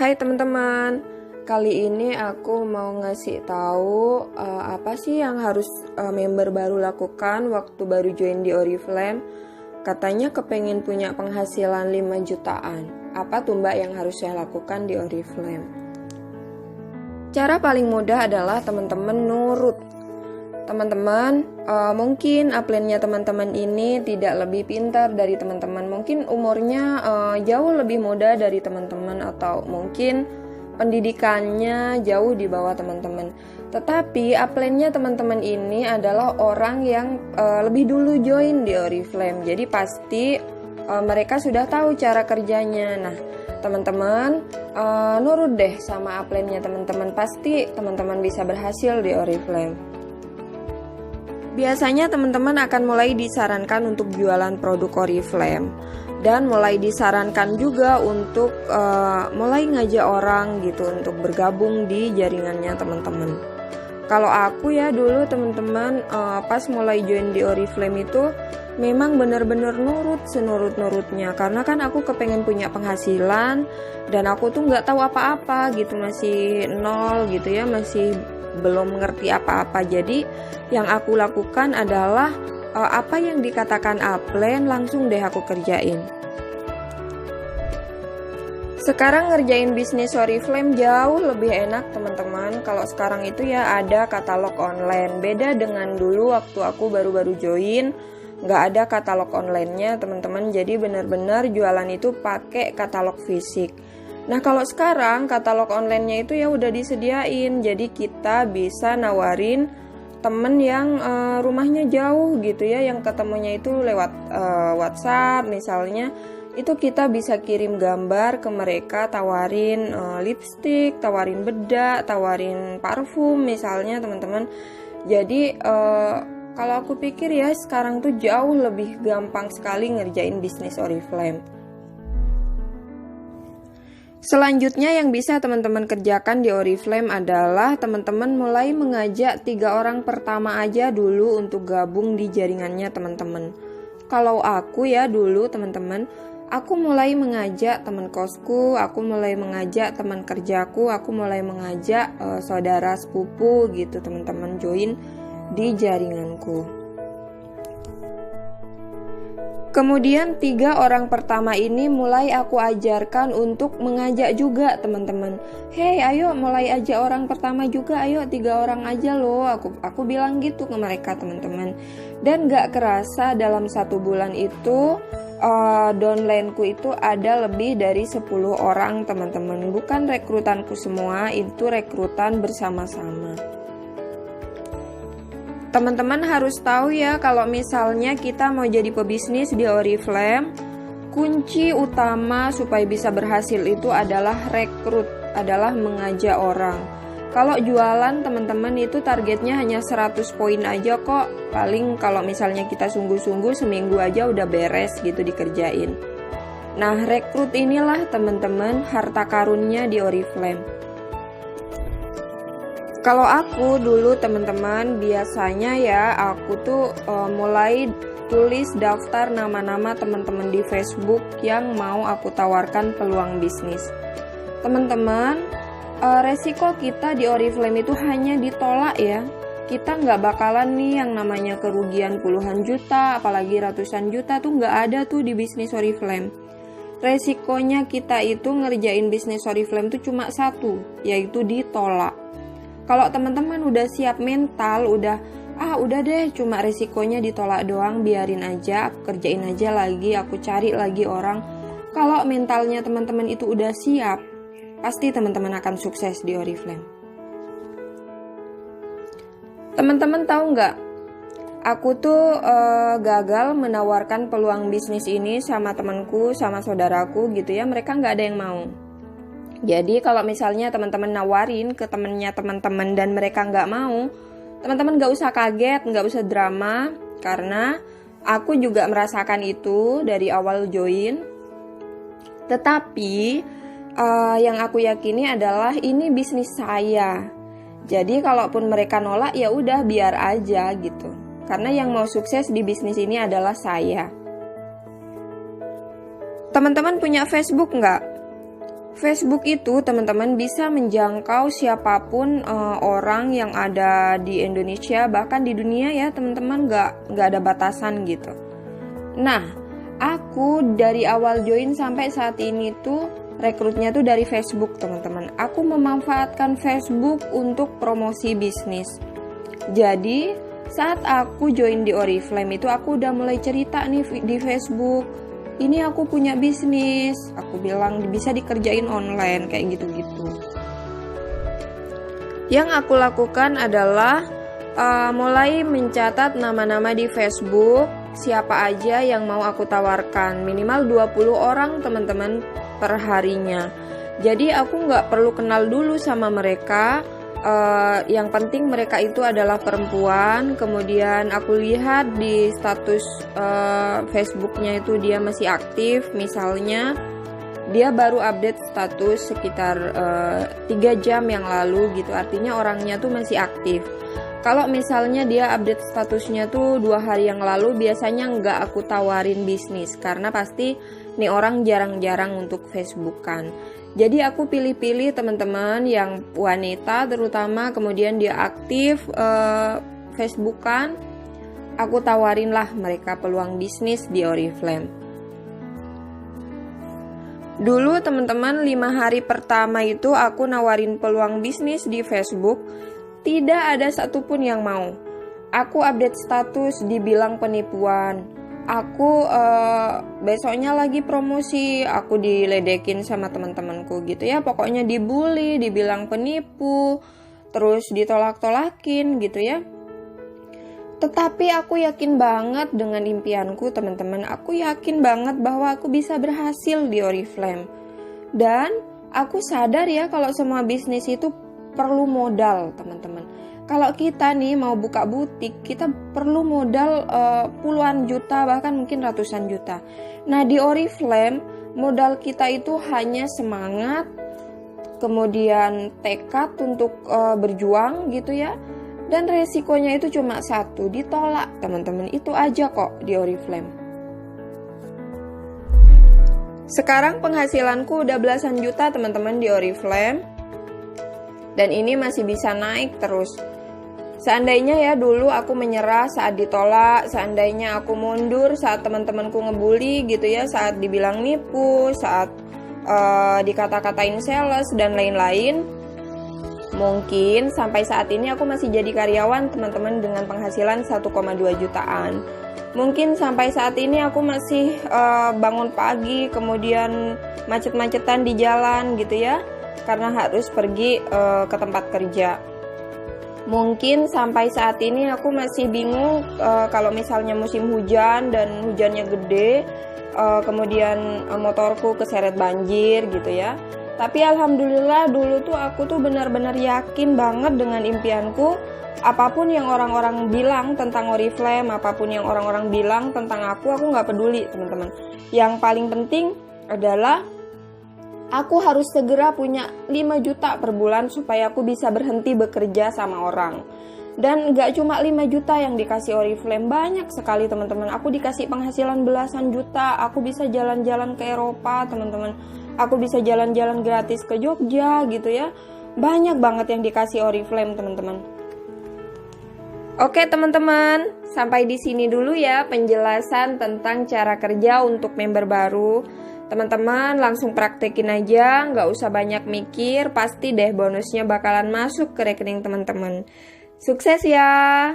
Hai teman-teman, kali ini aku mau ngasih tahu apa sih yang harus member baru lakukan waktu baru join di Oriflame. Katanya kepengen punya penghasilan 5 jutaan. Apa tuh mbak yang harus saya lakukan di Oriflame? Cara paling mudah adalah teman-teman nurut. Teman-teman, mungkin upline-nya teman-teman ini tidak lebih pintar dari teman-teman. Mungkin umurnya jauh lebih muda dari teman-teman, atau mungkin pendidikannya jauh di bawah teman-teman. Tetapi upline-nya teman-teman ini adalah orang yang lebih dulu join di Oriflame. Jadi pasti mereka sudah tahu cara kerjanya. Nah, teman-teman nurut deh sama upline-nya teman-teman. Pasti teman-teman bisa berhasil di Oriflame. Biasanya teman-teman akan mulai disarankan untuk jualan produk Oriflame dan mulai disarankan juga untuk mulai ngajak orang gitu untuk bergabung di jaringannya teman-teman. Kalau aku ya dulu teman-teman pas mulai join di Oriflame itu memang benar-benar nurut senurut-nurutnya, karena kan aku kepengen punya penghasilan dan aku tuh nggak tahu apa-apa gitu, masih nol gitu ya, masih belum mengerti apa-apa. Jadi yang aku lakukan adalah apa yang dikatakan upline langsung deh aku kerjain. Sekarang ngerjain bisnis Oriflame jauh lebih enak teman-teman. Kalau sekarang itu ya ada katalog online. Beda dengan dulu waktu aku baru-baru join, nggak ada katalog online-nya teman-teman. Jadi benar-benar jualan itu pakai katalog fisik. Nah kalau sekarang katalog online-nya itu ya udah disediain, jadi kita bisa nawarin temen yang rumahnya jauh gitu ya, yang ketemunya itu lewat WhatsApp misalnya, itu kita bisa kirim gambar ke mereka, tawarin lipstick, tawarin bedak, tawarin parfum misalnya teman-teman. Jadi kalau aku pikir ya sekarang tuh jauh lebih gampang sekali ngerjain bisnis Oriflame. Selanjutnya yang bisa teman-teman kerjakan di Oriflame adalah teman-teman mulai mengajak 3 orang pertama aja dulu untuk gabung di jaringannya teman-teman. Kalau aku ya dulu teman-teman, aku mulai mengajak teman kosku, aku mulai mengajak teman kerjaku, aku mulai mengajak saudara sepupu gitu teman-teman join di jaringanku. Kemudian 3 orang pertama ini mulai aku ajarkan untuk mengajak juga teman-teman. Hey, ayo mulai ajak orang pertama juga, ayo 3 orang aja loh. Aku bilang gitu ke mereka teman-teman. Dan gak kerasa dalam 1 bulan itu downline-ku itu ada lebih dari 10 orang teman-teman. Bukan rekrutanku semua, itu rekrutan bersama-sama. Teman-teman harus tahu ya, kalau misalnya kita mau jadi pebisnis di Oriflame, kunci utama supaya bisa berhasil itu adalah rekrut, adalah mengajak orang. Kalau jualan teman-teman itu targetnya hanya 100 poin aja kok. Paling kalau misalnya kita sungguh-sungguh seminggu aja udah beres gitu dikerjain. Nah, rekrut inilah teman-teman harta karunnya di Oriflame. Kalau aku dulu teman-teman biasanya ya aku tuh mulai tulis daftar nama-nama teman-teman di Facebook yang mau aku tawarkan peluang bisnis. Teman-teman, resiko kita di Oriflame itu hanya ditolak ya. Kita nggak bakalan nih yang namanya kerugian puluhan juta, apalagi ratusan juta tuh nggak ada tuh di bisnis Oriflame. Resikonya kita itu ngerjain bisnis Oriflame tuh cuma satu, yaitu ditolak. Kalau teman-teman udah siap mental, udah deh cuma resikonya ditolak doang, biarin aja, aku kerjain aja lagi, aku cari lagi orang. Kalau mentalnya teman-teman itu udah siap, pasti teman-teman akan sukses di Oriflame. Teman-teman tahu nggak? Aku tuh gagal menawarkan peluang bisnis ini sama temanku, sama saudaraku gitu ya, mereka nggak ada yang mau. Jadi kalau misalnya teman-teman nawarin ke temennya teman-teman dan mereka nggak mau, teman-teman nggak usah kaget, nggak usah drama, karena aku juga merasakan itu dari awal join. Tetapi yang aku yakini adalah ini bisnis saya. Jadi kalaupun mereka nolak ya udah biar aja gitu. Karena yang mau sukses di bisnis ini adalah saya. Teman-teman punya Facebook nggak? Facebook itu teman-teman bisa menjangkau siapapun orang yang ada di Indonesia, bahkan di dunia ya teman-teman, nggak ada batasan gitu. Nah, aku dari awal join sampai saat ini tuh rekrutnya tuh dari Facebook teman-teman. Aku memanfaatkan Facebook untuk promosi bisnis. Jadi saat aku join di Oriflame itu aku udah mulai cerita nih di Facebook, ini aku punya bisnis, aku bilang bisa dikerjain online kayak gitu-gitu. Yang aku lakukan adalah mulai mencatat nama-nama di Facebook, siapa aja yang mau aku tawarkan, minimal 20 orang teman-teman per harinya. Jadi aku nggak perlu kenal dulu sama mereka, yang penting mereka itu adalah perempuan. Kemudian aku lihat di status Facebooknya itu dia masih aktif, misalnya dia baru update status sekitar 3 jam yang lalu gitu, artinya orangnya tuh masih aktif. Kalau misalnya dia update statusnya tuh 2 hari yang lalu, biasanya nggak aku tawarin bisnis, karena pasti nih orang jarang-jarang untuk Facebookan. Jadi aku pilih-pilih teman-teman yang wanita terutama, kemudian dia aktif Facebookan, aku tawarin lah mereka peluang bisnis di Oriflame. Dulu teman-teman 5 hari pertama itu aku nawarin peluang bisnis di Facebook, tidak ada satupun yang mau. Aku update status dibilang penipuan. Aku besoknya lagi promosi, aku diledekin sama teman-temanku gitu ya. Pokoknya dibully, dibilang penipu, terus ditolak-tolakin gitu ya. Tetapi aku yakin banget dengan impianku teman-teman. Aku yakin banget bahwa aku bisa berhasil di Oriflame. Dan aku sadar ya kalau semua bisnis itu perlu modal teman-teman. Kalau kita nih mau buka butik, kita perlu modal puluhan juta, bahkan mungkin ratusan juta. Nah di Oriflame, modal kita itu hanya semangat, kemudian tekad untuk berjuang gitu ya. Dan resikonya itu cuma satu, ditolak teman-teman. Itu aja kok di Oriflame. Sekarang penghasilanku udah belasan juta teman-teman di Oriflame. Dan ini masih bisa naik terus. Seandainya ya dulu aku menyerah saat ditolak, seandainya aku mundur saat teman-temanku ngebully gitu ya, saat dibilang nipu, saat dikata-katain sales dan lain-lain, mungkin sampai saat ini aku masih jadi karyawan teman-teman dengan penghasilan 1,2 jutaan. Mungkin sampai saat ini aku masih bangun pagi, kemudian macet-macetan di jalan gitu ya, karena harus pergi ke tempat kerja. Mungkin sampai saat ini aku masih bingung kalau misalnya musim hujan dan hujannya gede, kemudian motorku keseret banjir gitu ya. Tapi alhamdulillah dulu tuh aku tuh benar-benar yakin banget dengan impianku. Apapun yang orang-orang bilang tentang Oriflame, apapun yang orang-orang bilang tentang aku nggak peduli teman-teman. Yang paling penting adalah aku harus segera punya 5 juta per bulan supaya aku bisa berhenti bekerja sama orang. Dan gak cuma 5 juta yang dikasih Oriflame, banyak sekali teman-teman. Aku dikasih penghasilan belasan juta, aku bisa jalan-jalan ke Eropa teman-teman. Aku bisa jalan-jalan gratis ke Jogja gitu ya. Banyak banget yang dikasih Oriflame teman-teman. Oke teman-teman, sampai di sini dulu ya penjelasan tentang cara kerja untuk member baru. Teman-teman langsung praktekin aja, nggak usah banyak mikir, pasti deh bonusnya bakalan masuk ke rekening teman-teman. Sukses ya!